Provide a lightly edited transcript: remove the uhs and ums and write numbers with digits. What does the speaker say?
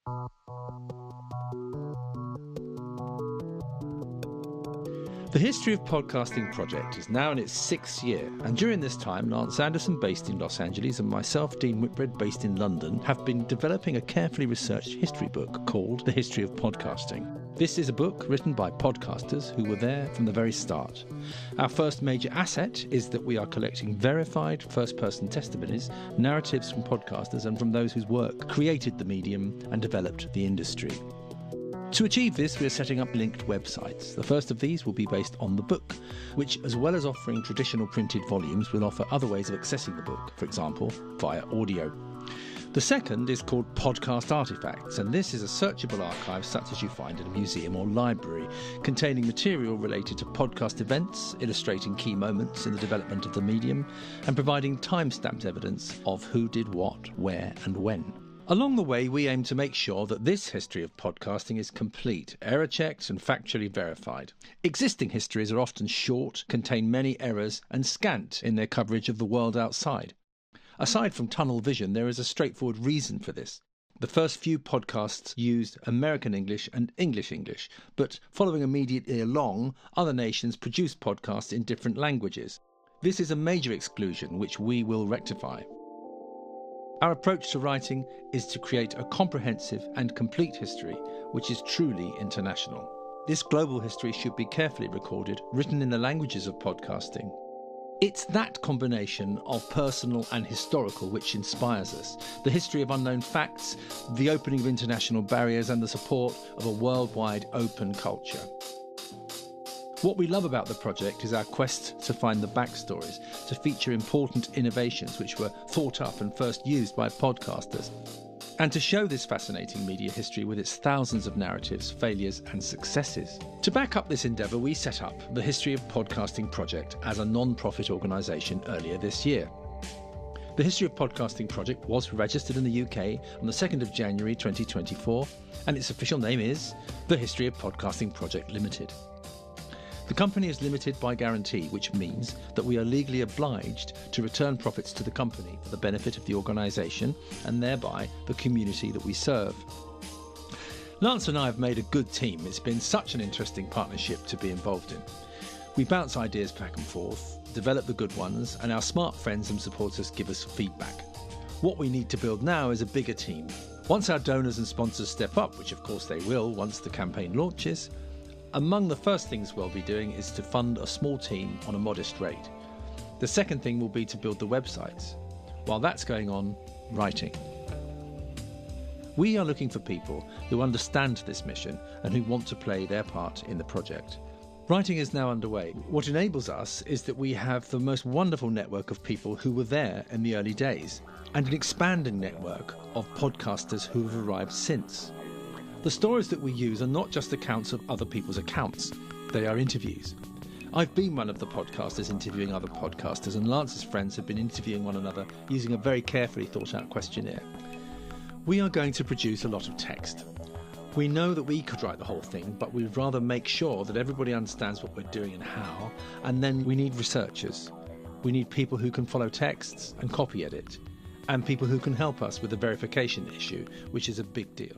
The History of Podcasting project is now in its 6th year, and during this time, Lance Anderson, based in Los Angeles, and myself, Dean Whitbread, based in London, have been developing a carefully researched history book called The History of Podcasting. This is a book written by podcasters who were there from the very start. Our first major asset is that we are collecting verified first-person testimonies, narratives from podcasters and from those whose work created the medium and developed the industry. To achieve this, we are setting up linked websites. The first of these will be based on the book, which, as well as offering traditional printed volumes, will offer other ways of accessing the book, for example, via audio. The second is called Podcast Artifacts, and this is a searchable archive such as you find in a museum or library, containing material related to podcast events, illustrating key moments in the development of the medium, and providing time-stamped evidence of who did what, where, and when. Along the way, we aim to make sure that this history of podcasting is complete, error-checked and factually verified. Existing histories are often short, contain many errors, and scant in their coverage of the world outside. Aside from tunnel vision, there is a straightforward reason for this. The first few podcasts used American English and English, but following immediately along, other nations produced podcasts in different languages. This is a major exclusion which we will rectify. Our approach to writing is to create a comprehensive and complete history which is truly international. This global history should be carefully recorded, written in the languages of podcasting. It's that combination of personal and historical which inspires us. The history of unknown facts, the opening of international barriers, and the support of a worldwide open culture. What we love about the project is our quest to find the backstories, to feature important innovations which were thought up and first used by podcasters, and to show this fascinating media history with its thousands of narratives, failures and successes. To back up this endeavour, we set up the History of Podcasting project as a non-profit organisation earlier this year. The History of Podcasting project was registered in the UK on the 2nd of January 2024, and its official name is the History of Podcasting Project Limited. The company is limited by guarantee, which means that we are legally obliged to return profits to the company for the benefit of the organisation and thereby the community that we serve. Lance and I have made a good team. It's been such an interesting partnership to be involved in. We bounce ideas back and forth, develop the good ones, and our smart friends and supporters give us feedback. What we need to build now is a bigger team. Once our donors and sponsors step up, which of course they will once the campaign launches, among the first things we'll be doing is to fund a small team on a modest rate. The second thing will be to build the websites. While that's going on, writing. We are looking for people who understand this mission and who want to play their part in the project. Writing is now underway. What enables us is that we have the most wonderful network of people who were there in the early days, and an expanding network of podcasters who have arrived since. The stories that we use are not just accounts of other people's accounts, they are interviews. I've been one of the podcasters interviewing other podcasters, and Lance's friends have been interviewing one another using a very carefully thought out questionnaire. We are going to produce a lot of text. We know that we could write the whole thing, but we'd rather make sure that everybody understands what we're doing and how, and then we need researchers. We need people who can follow texts and copy edit, and people who can help us with the verification issue, which is a big deal.